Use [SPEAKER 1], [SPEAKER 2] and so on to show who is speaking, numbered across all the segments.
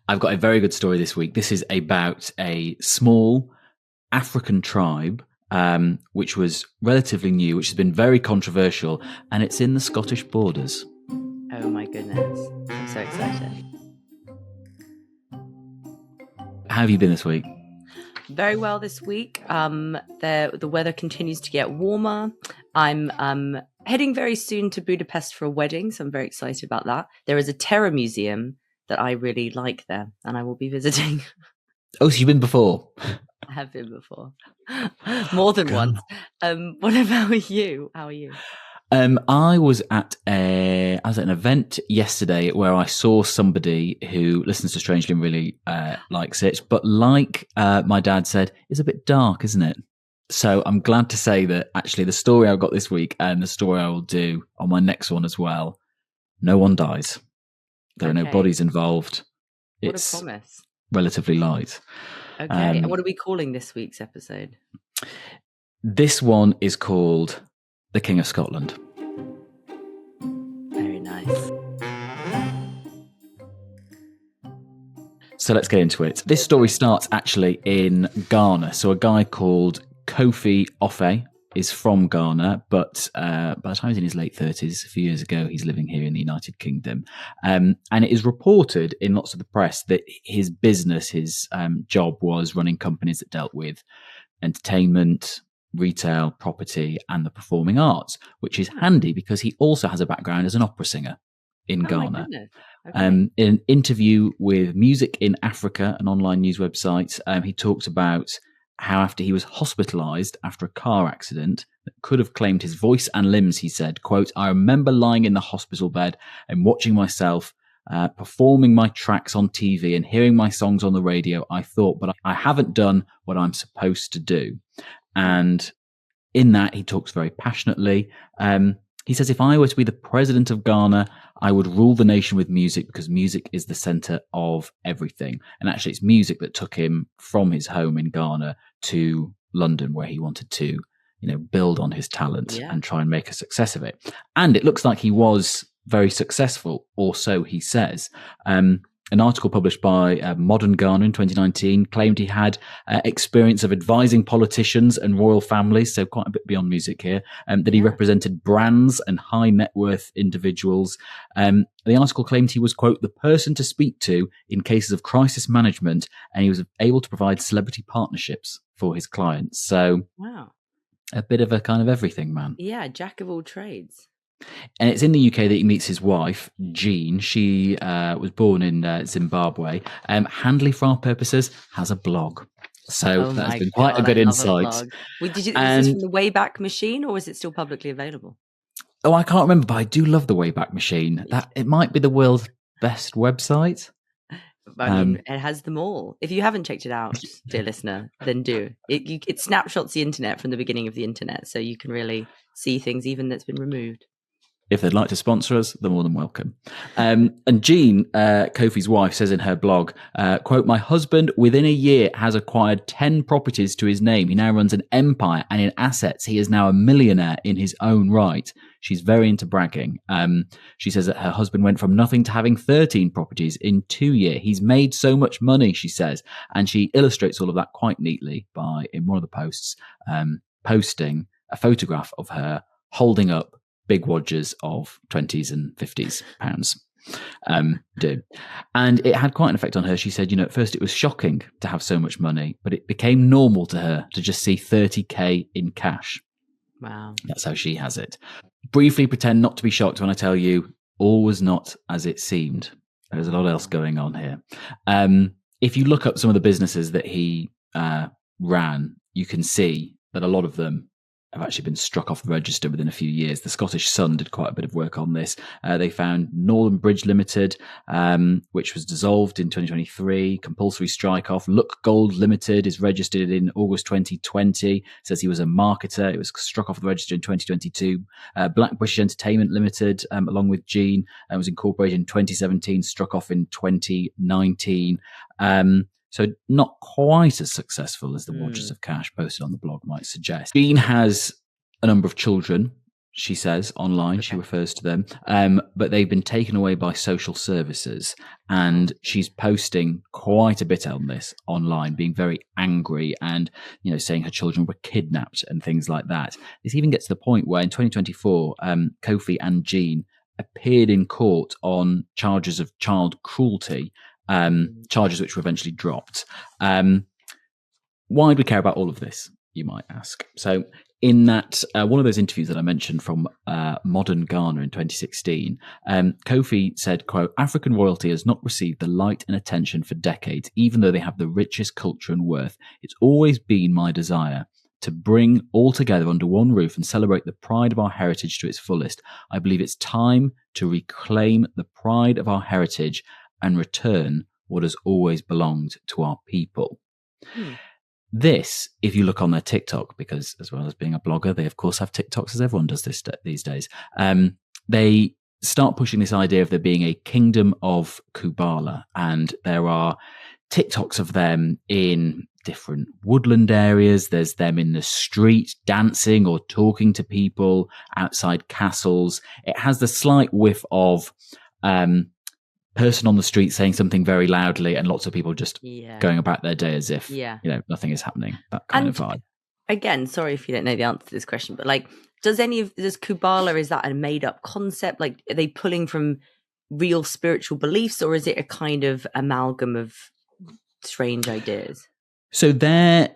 [SPEAKER 1] I've got a very good story this week. This is about a small African tribe, which was relatively new, which has been very controversial, and it's in the Scottish borders.
[SPEAKER 2] Oh my goodness. I'm so excited.
[SPEAKER 1] How have you been this week?
[SPEAKER 2] Very well this week. The weather continues to get warmer. I'm heading very soon to Budapest for a wedding, so I'm very excited about that. There is a terror museum that I really like there, and I will be visiting.
[SPEAKER 1] Oh, so you've been before?
[SPEAKER 2] I have been before. More than once. What about you? How are you?
[SPEAKER 1] I was at an event yesterday where I saw somebody who listens to Strangely and really likes it, but like my dad said, it's a bit dark, isn't it? So I'm glad to say that actually the story I've got this week and the story I will do on my next one as well, no one dies. There are no bodies involved.
[SPEAKER 2] What a promise.
[SPEAKER 1] Relatively light.
[SPEAKER 2] Okay, and what are we calling this week's episode?
[SPEAKER 1] This one is called The King of Scotland.
[SPEAKER 2] Very nice.
[SPEAKER 1] So let's get into it. This story starts actually in Ghana. So a guy called Kofi Ofe is from Ghana, but by the time he's in his late 30s, a few years ago, he's living here in the United Kingdom. And it is reported in lots of the press that his business, his job was running companies that dealt with entertainment, retail, property, and the performing arts, which is handy because he also has a background as an opera singer in Ghana. Okay. In an interview with Music in Africa, an online news website, he talked about how after he was hospitalized after a car accident that could have claimed his voice and limbs, he said, quote, "I remember lying in the hospital bed and watching myself performing my tracks on TV and hearing my songs on the radio. I thought, but I haven't done what I'm supposed to do." And in that, he talks very passionately. He says, if I were to be the president of Ghana, I would rule the nation with music because music is the center of everything. And actually, it's music that took him from his home in Ghana to London, where he wanted to, build on his talent and try and make a success of it. And it looks like he was very successful, or so he says. An article published by Modern Ghana in 2019 claimed he had experience of advising politicians and royal families, so quite a bit beyond music here, that he represented brands and high net worth individuals. The article claimed he was, quote, the person to speak to in cases of crisis management, and he was able to provide celebrity partnerships for his clients. So a bit of a kind of everything man.
[SPEAKER 2] Yeah, jack of all trades.
[SPEAKER 1] And it's in the UK that he meets his wife, Jean. She was born in Zimbabwe. Handley, for our purposes, has a blog. So that's been quite a good insight.
[SPEAKER 2] Is this from the Wayback Machine, or is it still publicly available?
[SPEAKER 1] Oh, I can't remember, but I do love the Wayback Machine. It might be the world's best website.
[SPEAKER 2] I mean, it has them all. If you haven't checked it out, dear listener, then do. It snapshots the internet from the beginning of the internet, so you can really see things even that's been removed.
[SPEAKER 1] If they'd like to sponsor us, they're more than welcome. And Jean, Kofi's wife, says in her blog, quote, "My husband within a year has acquired 10 properties to his name. He now runs an empire, and in assets, he is now a millionaire in his own right." She's very into bragging. She says that her husband went from nothing to having 13 properties in 2 years. He's made so much money, she says. And she illustrates all of that quite neatly by, in one of the posts, posting a photograph of her holding up big wadges of 20s and 50s pounds. And it had quite an effect on her. She said, at first it was shocking to have so much money, but it became normal to her to just see 30k in cash.
[SPEAKER 2] Wow.
[SPEAKER 1] That's how she has it. Briefly pretend not to be shocked when I tell you all was not as it seemed. There's a lot else going on here. If you look up some of the businesses that he ran, you can see that a lot of them have actually been struck off the register within a few years. The Scottish Sun did quite a bit of work on this. They found Northern Bridge Limited, which was dissolved in 2023, compulsory strike-off. Look Gold Limited is registered in August 2020, says he was a marketer. It was struck off the register in 2022. Black British Entertainment Limited, along with Jean, was incorporated in 2017, struck off in 2019. So not quite as successful as the Wadges of Cash posted on the blog might suggest. Jean has a number of children. she says online. She refers to them, but they've been taken away by social services, and she's posting quite a bit on this online, being very angry and, you know, saying her children were kidnapped and things like that. This even gets to the point where in 2024, Kofi and Jean appeared in court on charges of child cruelty, charges which were eventually dropped. Why do we care about all of this, you might ask? So in that one of those interviews that I mentioned from Modern Ghana in 2016, Kofi said, quote, "African royalty has not received the light and attention for decades, even though they have the richest culture and worth. It's always been my desire to bring all together under one roof and celebrate the pride of our heritage to its fullest. I believe it's time to reclaim the pride of our heritage and return what has always belonged to our people." This, if you look on their TikTok, because as well as being a blogger, they of course have TikToks, as everyone does these days. They start pushing this idea of there being a kingdom of Kubala, and there are TikToks of them in different woodland areas. There's them in the street dancing or talking to people outside castles. It has the slight whiff of person on the street saying something very loudly and lots of people just going about their day as if, you know, nothing is happening. That kind of vibe.
[SPEAKER 2] Again, sorry if you don't know the answer to this question, but like, does Kubala, is that a made up concept? Like, are they pulling from real spiritual beliefs, or is it a kind of amalgam of strange ideas?
[SPEAKER 1] So their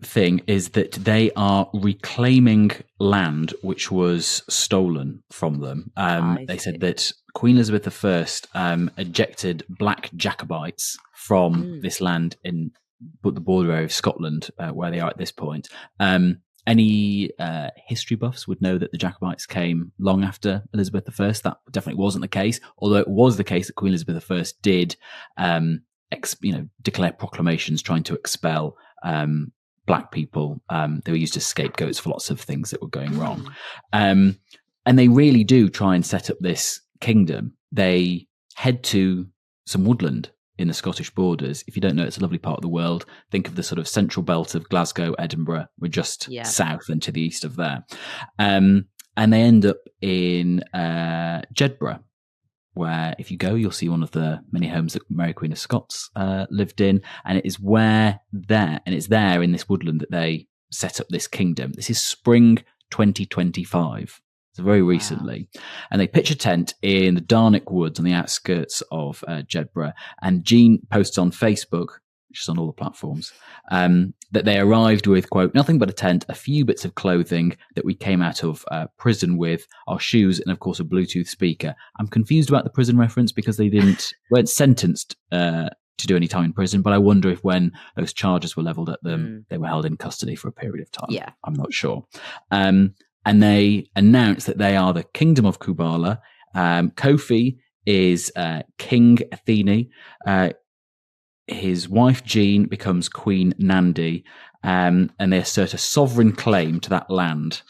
[SPEAKER 1] thing is that they are reclaiming land which was stolen from them. They said that Queen Elizabeth I ejected black Jacobites from this land in the border area of Scotland, where they are at this point. Any history buffs would know that the Jacobites came long after Elizabeth I. That definitely wasn't the case, although it was the case that Queen Elizabeth I did declare proclamations trying to expel black people. They were used as scapegoats for lots of things that were going wrong. And they really do try and set up this kingdom. They head to some woodland in the Scottish borders. If you don't know, it's a lovely part of the world. Think of the sort of central belt of Glasgow, Edinburgh. We're just south and to the east of there. And they end up in Jedburgh, where if you go, you'll see one of the many homes that Mary Queen of Scots lived in. And it's there in this woodland that they set up this kingdom. This is spring 2025. So very recently. And they pitch a tent in the Darnick Woods on the outskirts of Jedburgh. And Jean posts on Facebook, which is on all the platforms, that they arrived with, quote, "nothing but a tent, a few bits of clothing that we came out of prison with, our shoes, and of course a Bluetooth speaker." I'm confused about the prison reference because they weren't sentenced to do any time in prison, but I wonder if when those charges were leveled at them, they were held in custody for a period of time.
[SPEAKER 2] Yeah.
[SPEAKER 1] I'm not sure. And they announced that they are the Kingdom of Kubala. Kofi is King Athene. His wife Jean becomes Queen Nandi, and they assert a sovereign claim to that land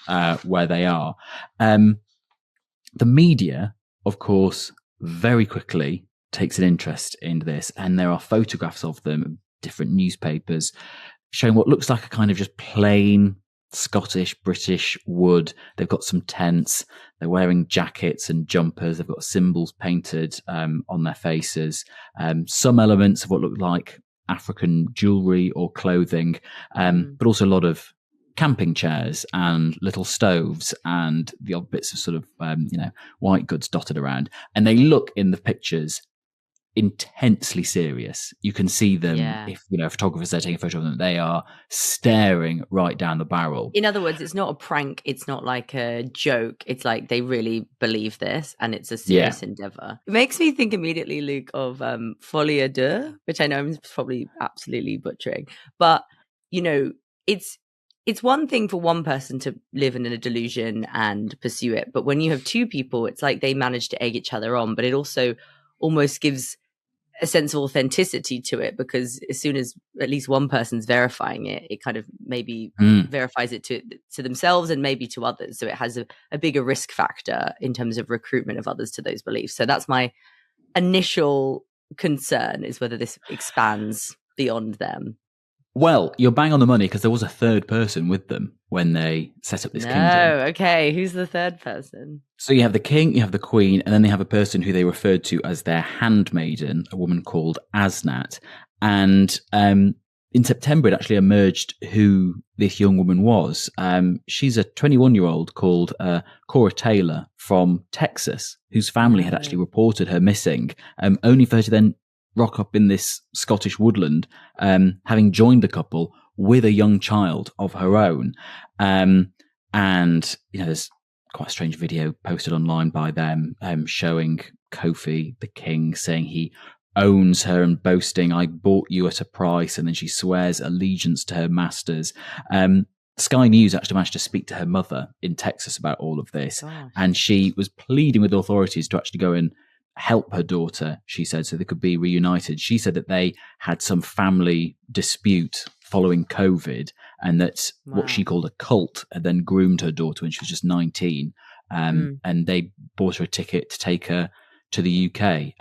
[SPEAKER 1] where they are. The media, of course, very quickly takes an interest in this, and there are photographs of them, different newspapers, showing what looks like a kind of just plain Scottish, British wood. They've got some tents. They're wearing jackets and jumpers. They've got symbols painted on their faces. Some elements of what look like African jewelry or clothing, but also a lot of camping chairs and little stoves and the odd bits of sort of, white goods dotted around. And they look in the pictures intensely serious. You can see them if photographers there taking a photo of them, they are staring right down the barrel.
[SPEAKER 2] In other words, it's not a prank, it's not like a joke, it's like they really believe this and it's a serious endeavor. It makes me think immediately, Luke, of Folie à Deux, which I know I'm probably absolutely butchering, but it's one thing for one person to live in a delusion and pursue it, but when you have two people, it's like they manage to egg each other on, but it also almost gives a sense of authenticity to it, because as soon as at least one person's verifying it, it kind of maybe verifies it to themselves and maybe to others. So it has a bigger risk factor in terms of recruitment of others to those beliefs. So that's my initial concern, is whether this expands beyond them.
[SPEAKER 1] Well, you're bang on the money, because there was a third person with them when they set up this kingdom.
[SPEAKER 2] Okay. Who's the third person?
[SPEAKER 1] So you have the king, you have the queen, and then they have a person who they referred to as their handmaiden, a woman called Asnat. And in September, it actually emerged who this young woman was. She's a 21-year-old called Cora Taylor from Texas, whose family had actually reported her missing, only for her to then rock up in this Scottish woodland, having joined the couple with a young child of her own. And, there's quite a strange video posted online by them showing Kofi, the king, saying he owns her and boasting, "I bought you at a price," and then she swears allegiance to her masters. Sky News actually managed to speak to her mother in Texas about all of this, and she was pleading with authorities to actually go and help her daughter, she said, so they could be reunited. She said that they had some family dispute following COVID, and that what she called a cult had then groomed her daughter when she was just 19, and they bought her a ticket to take her to the UK.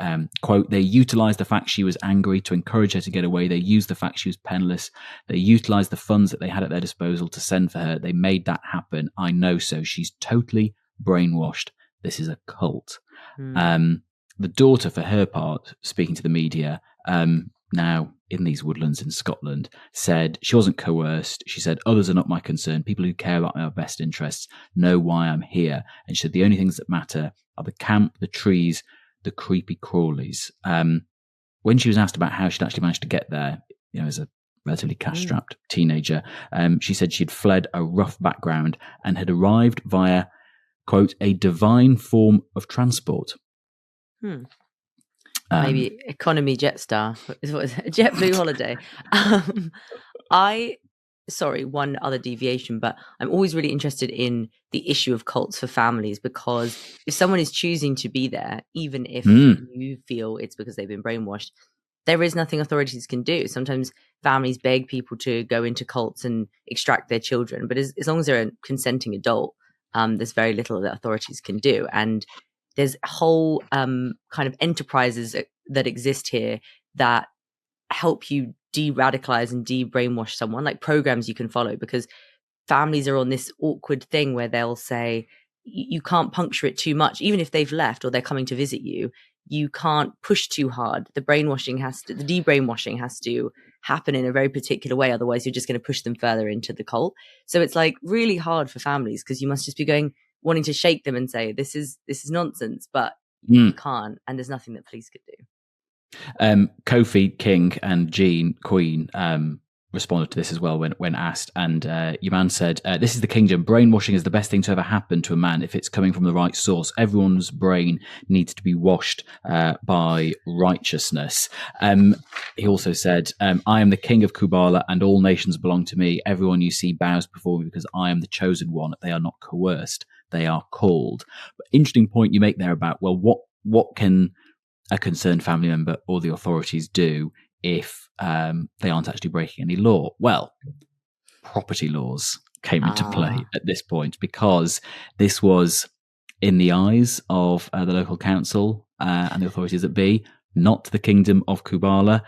[SPEAKER 1] Quote, "They utilised the fact she was angry to encourage her to get away. They used the fact she was penniless. They utilised the funds that they had at their disposal to send for her. They made that happen. I know so. She's totally brainwashed. This is a cult." The daughter, for her part, speaking to the media, now in these woodlands in Scotland, said she wasn't coerced. She said, "Others are not my concern. People who care about my best interests know why I'm here." And she said, "The only things that matter are the camp, the trees, the creepy crawlies." When she was asked about how she'd actually managed to get there, as a relatively cash-strapped teenager, she said she'd fled a rough background and had arrived via, quote, "a divine form of transport."
[SPEAKER 2] Maybe economy Jetstar. What is it? JetBlue holiday. One other deviation, but I'm always really interested in the issue of cults for families, because if someone is choosing to be there, even if you feel it's because they've been brainwashed, there is nothing authorities can do. Sometimes families beg people to go into cults and extract their children, but as long as they're a consenting adult, there's very little that authorities can do. And there's whole kind of enterprises that exist here that help you de-radicalize and de-brainwash someone, like programs you can follow, because families are on this awkward thing where they'll say you can't puncture it too much, even if they've left or they're coming to visit you. You can't push too hard. The de-brainwashing has to happen in a very particular way. Otherwise, you're just going to push them further into the cult. So it's like really hard for families, because you must just be wanting to shake them and say, this is nonsense, but you can't, and there's nothing that police could do.
[SPEAKER 1] Kofi, King, and Jean, Queen, responded to this as well when asked, and Yaman said, "This is the kingdom. Brainwashing is the best thing to ever happen to a man if it's coming from the right source. Everyone's brain needs to be washed by righteousness." He also said, "I am the king of Kubala, and all nations belong to me. Everyone you see bows before me because I am the chosen one. They are not coerced. They are called." But interesting point you make there about, well, what can a concerned family member or the authorities do if they aren't actually breaking any law? Well, property laws came into play at this point, because this was, in the eyes of the local council and the authorities at B, not the kingdom of Kubala.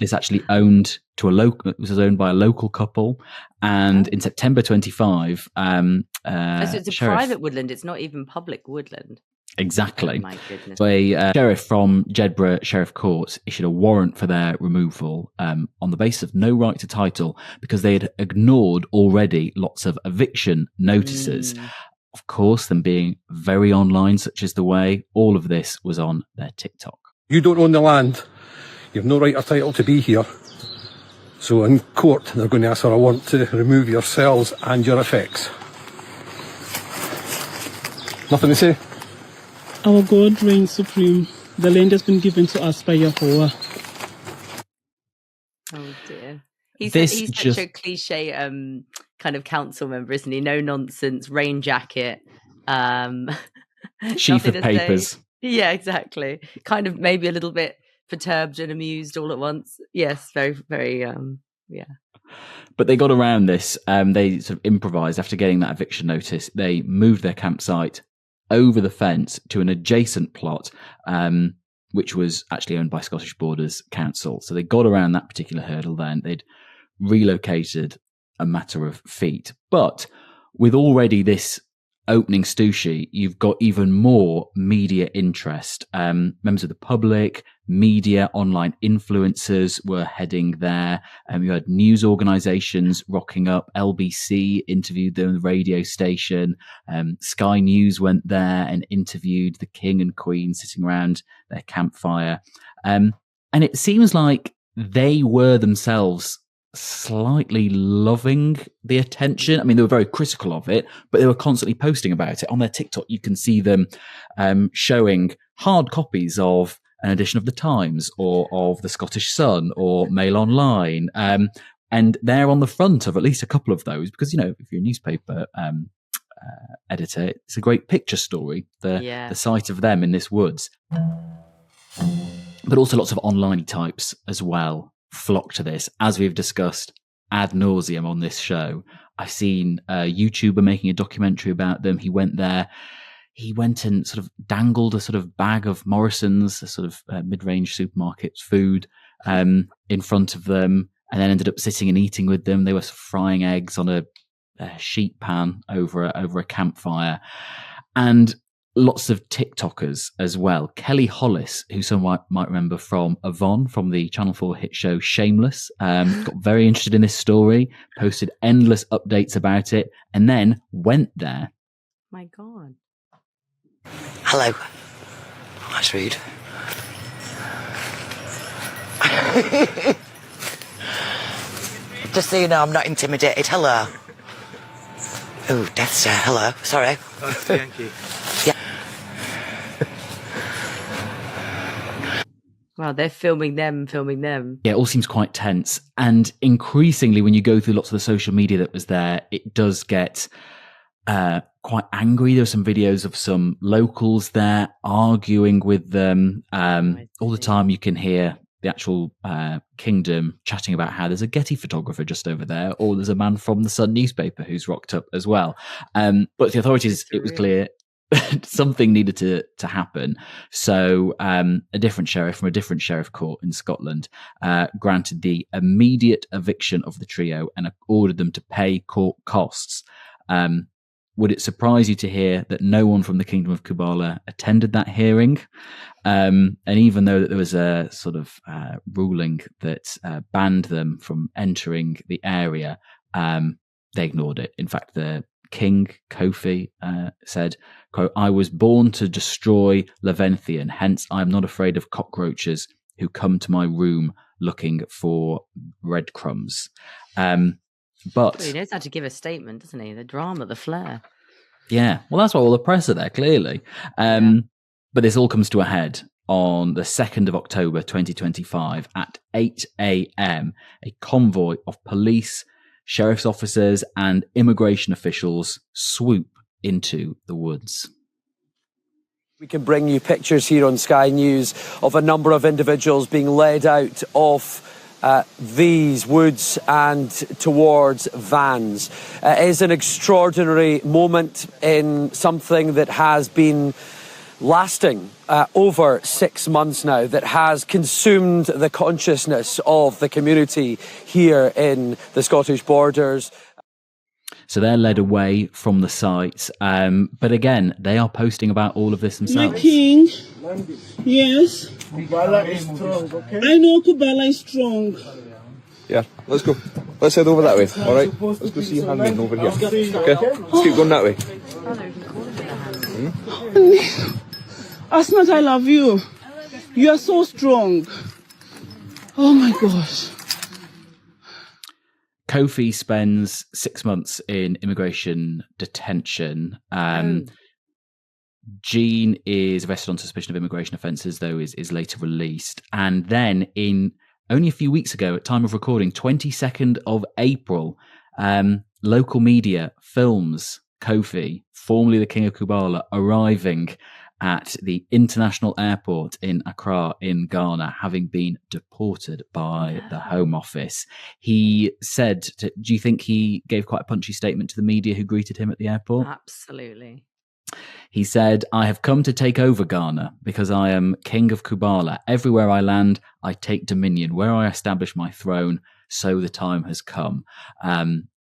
[SPEAKER 1] It's actually owned it was owned by a local couple, and in September 25,
[SPEAKER 2] so it's a private woodland. It's not even public woodland.
[SPEAKER 1] Exactly.
[SPEAKER 2] Oh my goodness.
[SPEAKER 1] So a sheriff from Jedburgh Sheriff Court issued a warrant for their removal on the basis of no right to title, because they had ignored already lots of eviction notices. Of course, them being very online, such is the way, all of this was on their TikTok.
[SPEAKER 3] "You don't own the land. You've no right or title to be here. So in court, they're going to ask for a warrant to remove yourselves and your effects." Nothing to say?
[SPEAKER 4] Our God reigns supreme. The land has been given to us by Yahweh.
[SPEAKER 2] Oh dear. He's such a cliche kind of council member, isn't he? No nonsense, rain jacket,
[SPEAKER 1] sheaf of papers.
[SPEAKER 2] Yeah, exactly. Kind of maybe a little bit perturbed and amused all at once. Yes, very, very, yeah.
[SPEAKER 1] But they got around this. They sort of improvised after getting that eviction notice. They moved their campsite over the fence to an adjacent plot, which was actually owned by Scottish Borders Council. So they got around that particular hurdle then. They'd relocated a matter of feet. But with already this opening stew sheet, you've got even more media interest. Members of the public, media, online influencers were heading there. You had news organisations rocking up. LBC interviewed them, the radio station. Sky News went there and interviewed the king and queen sitting around their campfire. And it seems like they were themselves slightly loving the attention. I mean, they were very critical of it, but they were constantly posting about it. On their TikTok, you can see them showing hard copies of an edition of The Times or of the Scottish Sun or Mail Online. And they're on the front of at least a couple of those because, if you're a newspaper editor, it's a great picture story, the sight of them in this woods. But also lots of online types as well flock to this, as we've discussed ad nauseum on this show. I've seen a YouTuber making a documentary about them. He went there. He went and sort of dangled a sort of bag of Morrison's, a sort of mid-range supermarket food in front of them, and then ended up sitting and eating with them. They were frying eggs on a sheet pan over a campfire. And lots of TikTokers as well. Kelly Hollis, who some might remember from Avon, from the Channel 4 hit show Shameless, got very interested in this story, posted endless updates about it, and then went there.
[SPEAKER 2] My God.
[SPEAKER 5] Hello. That's rude. Just so you know, I'm not intimidated. Hello. Oh, death stare. Hello. Sorry.
[SPEAKER 6] Thank you.
[SPEAKER 5] Yeah.
[SPEAKER 2] Wow, they're filming them.
[SPEAKER 1] Yeah, it all seems quite tense. And increasingly, when you go through lots of the social media that was there, it does get quite angry. There were some videos of some locals there arguing with them. All the time you can hear the actual kingdom chatting about how there's a Getty photographer just over there, or there's a man from the Sun newspaper who's rocked up as well. But the authorities, it was clear something needed to happen. So a different sheriff from a different sheriff court in Scotland granted the immediate eviction of the trio and ordered them to pay court costs. Would it surprise you to hear that no one from the Kingdom of Kubala attended that hearing? And even though that there was a sort of ruling that banned them from entering the area, they ignored it. In fact, the King, Kofi, said, quote, "I was born to destroy Levanthian, hence I am not afraid of cockroaches who come to my room looking for breadcrumbs." But
[SPEAKER 2] he knows how to give a statement, doesn't he? The drama, the flair.
[SPEAKER 1] Yeah, well, that's why all the press are there, clearly. But this all comes to a head on the 2nd of October 2025 at 8 a.m. A convoy of police, sheriff's officers and immigration officials swoop into the woods.
[SPEAKER 7] We can bring you pictures here on Sky News of a number of individuals being led out of these woods and towards vans. It is an extraordinary moment in something that has been lasting over 6 months now, that has consumed the consciousness of the community here in the Scottish borders.
[SPEAKER 1] So they're led away from the site. But again, they are posting about all of this themselves.
[SPEAKER 4] My king, yes. Kubala is strong, okay? I know Kubala is strong.
[SPEAKER 6] Yeah, let's go. Let's head over that way, all right? Let's go see Handmaiden over here. Okay? Let's keep going that way.
[SPEAKER 4] Asmat, I love you. You are so strong. Oh my gosh.
[SPEAKER 1] Kofi spends 6 months in immigration detention. Jean is arrested on suspicion of immigration offences, though is later released. And then in only a few weeks ago, at time of recording, 22nd of April, local media films Kofi, formerly the King of Kubala, arriving at the international airport in Accra in Ghana, having been deported by the Home Office. He said, do you think he gave quite a punchy statement to the media who greeted him at the airport?
[SPEAKER 2] Absolutely.
[SPEAKER 1] He said, "I have come to take over Ghana because I am King of Kubala. Everywhere I land, I take dominion. Where I establish my throne, so the time has come."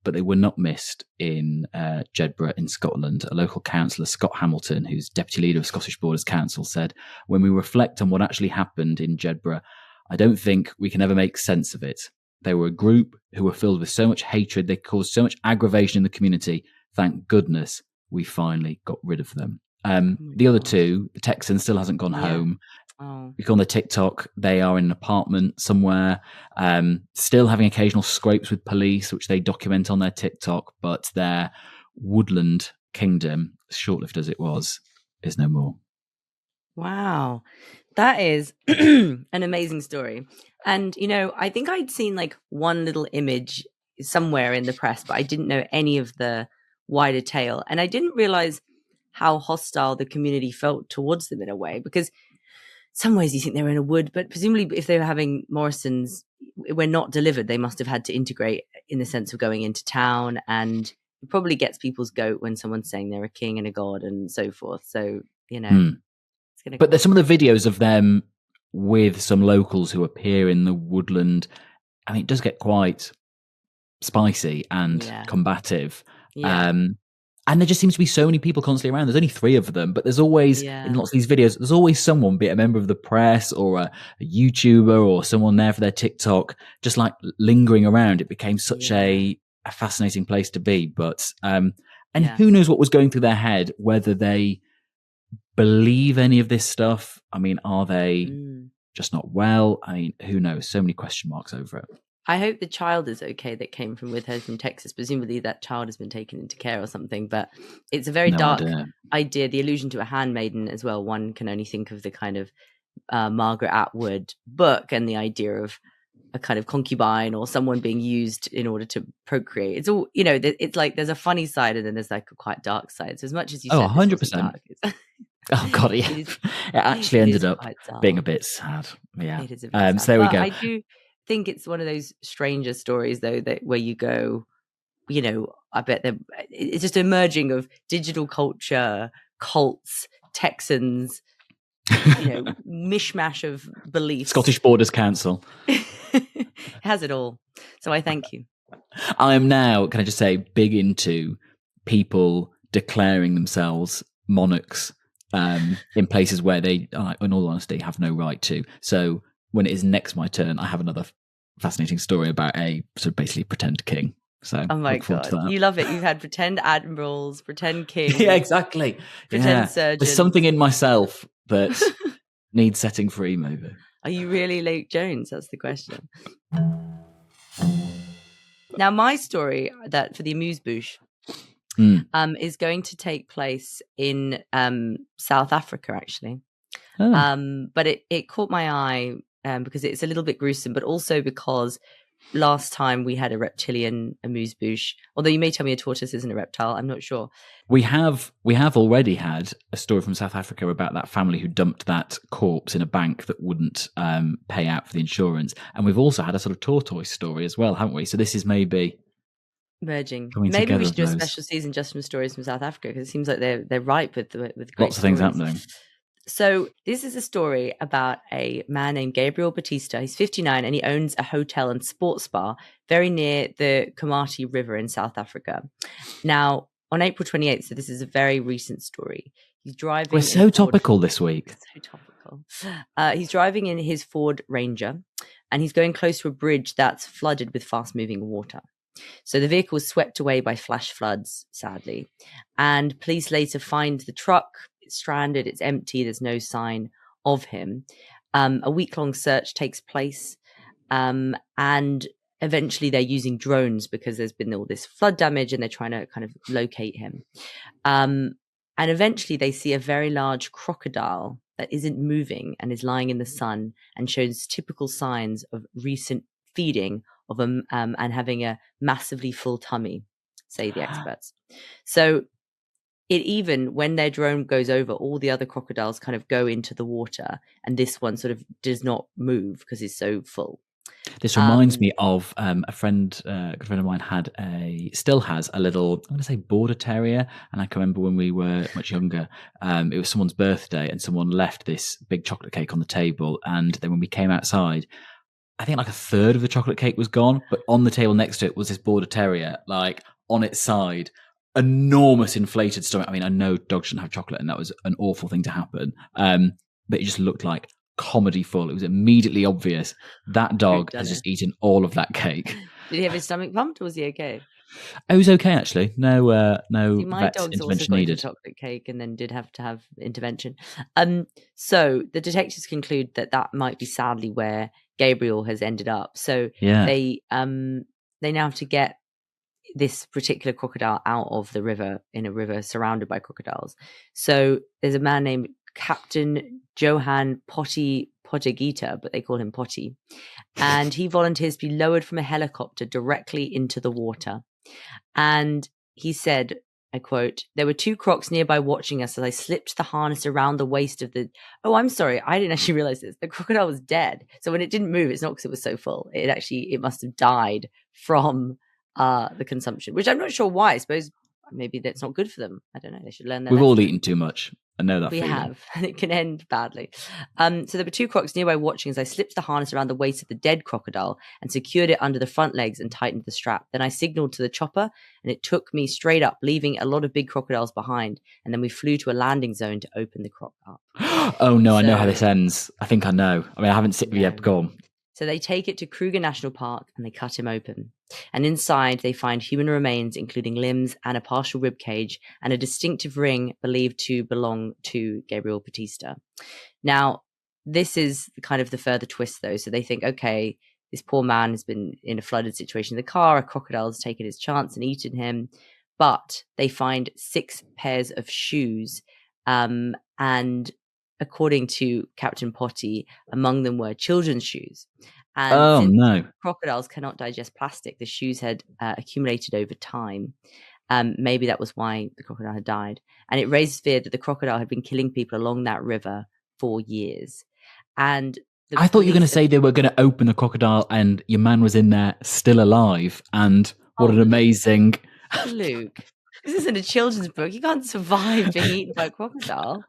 [SPEAKER 1] but they were not missed in Jedburgh in Scotland. A local councillor, Scott Hamilton, who's deputy leader of Scottish Borders Council, said, "When we reflect on what actually happened in Jedburgh, I don't think we can ever make sense of it. They were a group who were filled with so much hatred. They caused so much aggravation in the community. Thank goodness we finally got rid of them." The other two, the Texan still hasn't gone home.
[SPEAKER 2] Oh.
[SPEAKER 1] You go on the TikTok, they are in an apartment somewhere, still having occasional scrapes with police, which they document on their TikTok, but their woodland kingdom, short-lived as it was, is no more.
[SPEAKER 2] Wow. That is an amazing story. And, you know, I think I'd seen like one little image somewhere in the press, but I didn't know any of the wider tale. And I didn't realize how hostile the community felt towards them in a way, because some ways you think they were in a wood, but presumably if they were having Morrison's, when not delivered, they must have had to integrate in the sense of going into town, and it probably gets people's goat when someone's saying they're a king and a god and so forth. So, you know, it's gonna.
[SPEAKER 1] But there's some of the videos of them with some locals who appear in the woodland. I mean, it does get quite spicy and combative.
[SPEAKER 2] Yeah.
[SPEAKER 1] And there just seems to be so many people constantly around. There's only 3 of them, but there's always, in lots of these videos, there's always someone, be it a member of the press or a YouTuber or someone there for their TikTok, just like lingering around. It became such a fascinating place to be. But, who knows what was going through their head, whether they believe any of this stuff. I mean, are they just not well? I mean, who knows? So many question marks over it.
[SPEAKER 2] I hope the child is okay that came with her from Texas. Presumably that child has been taken into care or something, but it's a very dark idea. The allusion to a handmaiden as well. One can only think of the kind of Margaret Atwood book and the idea of a kind of concubine or someone being used in order to procreate. It's all, you know, it's like there's a funny side and then there's like a quite dark side. So as much as you said,
[SPEAKER 1] 100%. Oh God, yeah. It actually ended up being a bit sad. Yeah.
[SPEAKER 2] It is a bit sad.
[SPEAKER 1] So there we go.
[SPEAKER 2] I do think it's one of those stranger stories though, that where you go, you know, I bet it's just a merging of digital culture, cults, Texans, you know, mishmash of beliefs.
[SPEAKER 1] Scottish Borders Council.
[SPEAKER 2] It has it all. So I thank you.
[SPEAKER 1] I am now, can I just say, big into people declaring themselves monarchs in places where they, in all honesty, have no right to. So when it is next my turn, I have another fascinating story about a sort of basically pretend king. So
[SPEAKER 2] oh my God, you love it. You've had pretend admirals, pretend kings.
[SPEAKER 1] Yeah, exactly.
[SPEAKER 2] Pretend surgeons.
[SPEAKER 1] There's something in myself that needs setting free, maybe.
[SPEAKER 2] Are you really Luke Jones? That's the question. Now, my story that for the amuse-bouche is going to take place in South Africa, actually. But it caught my eye because it's a little bit gruesome, but also because last time we had a reptilian amuse-bouche, although you may tell me a tortoise isn't a reptile, I'm not sure.
[SPEAKER 1] We have already had a story from South Africa about that family who dumped that corpse in a bank that wouldn't pay out for the insurance. And we've also had a sort of tortoise story as well, haven't we? So this is maybe
[SPEAKER 2] merging. Maybe we should do a special season just from stories from South Africa, because it seems like they're ripe with great
[SPEAKER 1] lots of things happening.
[SPEAKER 2] So this is a story about a man named Gabriel Batista. He's 59 and he owns a hotel and sports bar very near the Komati River in South Africa. Now, on April 28th, so this is a very recent story, he's driving...
[SPEAKER 1] We're so topical this week.
[SPEAKER 2] So topical. He's driving in his Ford Ranger and he's going close to a bridge that's flooded with fast-moving water. So the vehicle was swept away by flash floods, sadly. And police later find the truck. It's stranded, it's empty, there's no sign of him. A week-long search takes place. And eventually they're using drones because there's been all this flood damage and they're trying to kind of locate him. And eventually they see a very large crocodile that isn't moving and is lying in the sun and shows typical signs of recent feeding of and having a massively full tummy, say the experts. So it even, when their drone goes over, all the other crocodiles kind of go into the water and this one sort of does not move because he's so full.
[SPEAKER 1] This reminds me of a good friend of mine still has a little, I'm going to say border terrier. And I can remember when we were much younger, it was someone's birthday and someone left this big chocolate cake on the table. And then when we came outside, I think like a third of the chocolate cake was gone, but on the table next to it was this border terrier, like on its side, enormous inflated stomach. I mean, I know dogs shouldn't have chocolate, and that was an awful thing to happen. But it just looked like comedy full. It was immediately obvious that dog has just eaten all of that cake.
[SPEAKER 2] Did he have his stomach pumped, or was he okay?
[SPEAKER 1] It was okay, actually. No
[SPEAKER 2] See, my
[SPEAKER 1] vet
[SPEAKER 2] dog's also
[SPEAKER 1] intervention
[SPEAKER 2] got
[SPEAKER 1] needed.
[SPEAKER 2] chocolate cake and then did have to have intervention. So the detectives conclude that might be sadly where Gabriel has ended up. So they now have to get this particular crocodile out of the river, in a river surrounded by crocodiles. So there's a man named Captain Johan Pottegita, but they call him Potty, and he volunteers to be lowered from a helicopter directly into the water. And he said, I quote, "There were 2 crocs nearby watching us as I slipped the harness around the waist of the..." Oh, I'm sorry. I didn't actually realize this. The crocodile was dead. So when it didn't move, it's not because it was so full. It must have died from the consumption, which I'm not sure why. I suppose maybe that's not good for them. I don't know. They should learn that.
[SPEAKER 1] We've all eaten too much. I know that
[SPEAKER 2] we
[SPEAKER 1] feeling.
[SPEAKER 2] have, and it can end badly. So there were 2 crocs nearby watching as I slipped the harness around the waist of the dead crocodile and secured it under the front legs and tightened the strap. Then I signaled to the chopper, and it took me straight up, leaving a lot of big crocodiles behind. And then we flew to a landing zone to open the croc up.
[SPEAKER 1] Oh no, I know how this ends. I think I know. I mean, I haven't seen yet. Go on.
[SPEAKER 2] So they take it to Kruger National Park and they cut him open. And inside they find human remains, including limbs and a partial rib cage and a distinctive ring believed to belong to Gabriel Batista. Now, this is kind of the further twist, though. So they think, okay, this poor man has been in a flooded situation in the car. A crocodile has taken his chance and eaten him. But they find 6 pairs of shoes. And according to Captain Potty, among them were children's shoes. And since crocodiles cannot digest plastic, the shoes had accumulated over time. Maybe that was why the crocodile had died. And it raised fear that the crocodile had been killing people along that river for years. And
[SPEAKER 1] I thought you were going to say they were going to open the crocodile and your man was in there still alive. And what an amazing...
[SPEAKER 2] Luke, this isn't a children's book. You can't survive being eaten by a crocodile.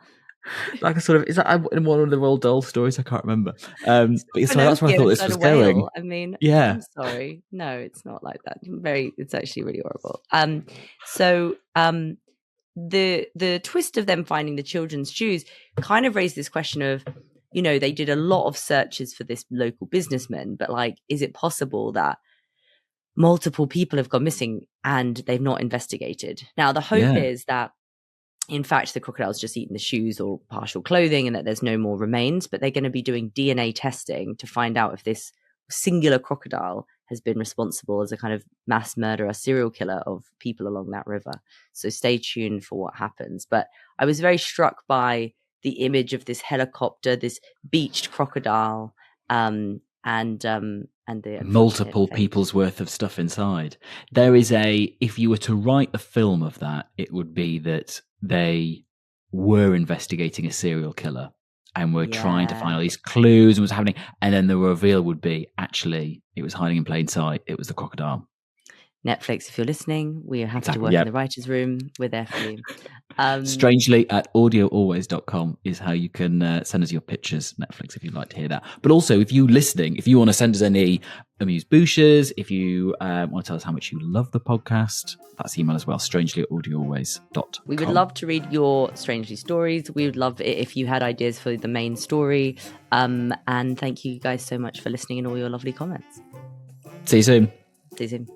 [SPEAKER 1] Like a sort of, is that in one of the Roald Dahl stories? I can't remember. But so that's where I thought this was going.
[SPEAKER 2] I mean,
[SPEAKER 1] yeah.
[SPEAKER 2] I'm sorry. No, it's not like that. It's actually really horrible. So the twist of them finding the children's shoes kind of raised this question of, you know, they did a lot of searches for this local businessman, but like, is it possible that multiple people have gone missing and they've not investigated? Now, the hope is that in fact, the crocodile's just eaten the shoes or partial clothing and that there's no more remains, but they're going to be doing DNA testing to find out if this singular crocodile has been responsible as a kind of mass murderer, serial killer of people along that river. So stay tuned for what happens. But I was very struck by the image of this helicopter, this beached crocodile, and the
[SPEAKER 1] multiple people's worth of stuff inside. There is if you were to write a film of that, it would be that they were investigating a serial killer and were trying to find all these clues and what's happening. And then the reveal would be, actually, it was hiding in plain sight. It was the crocodile.
[SPEAKER 2] Netflix, if you're listening, we are happy to work in the writer's room. We're there for you.
[SPEAKER 1] Strangely, at audioalways.com is how you can send us your pictures, Netflix, if you'd like to hear that. But also, if you listening, if you want to send us any amuse-bouches, if you want to tell us how much you love the podcast, that's the email as well, strangely at audioalways.com.
[SPEAKER 2] We would love to read your Strangely stories. We would love it if you had ideas for the main story. And thank you guys so much for listening and all your lovely comments.
[SPEAKER 1] See you soon.
[SPEAKER 2] See you soon.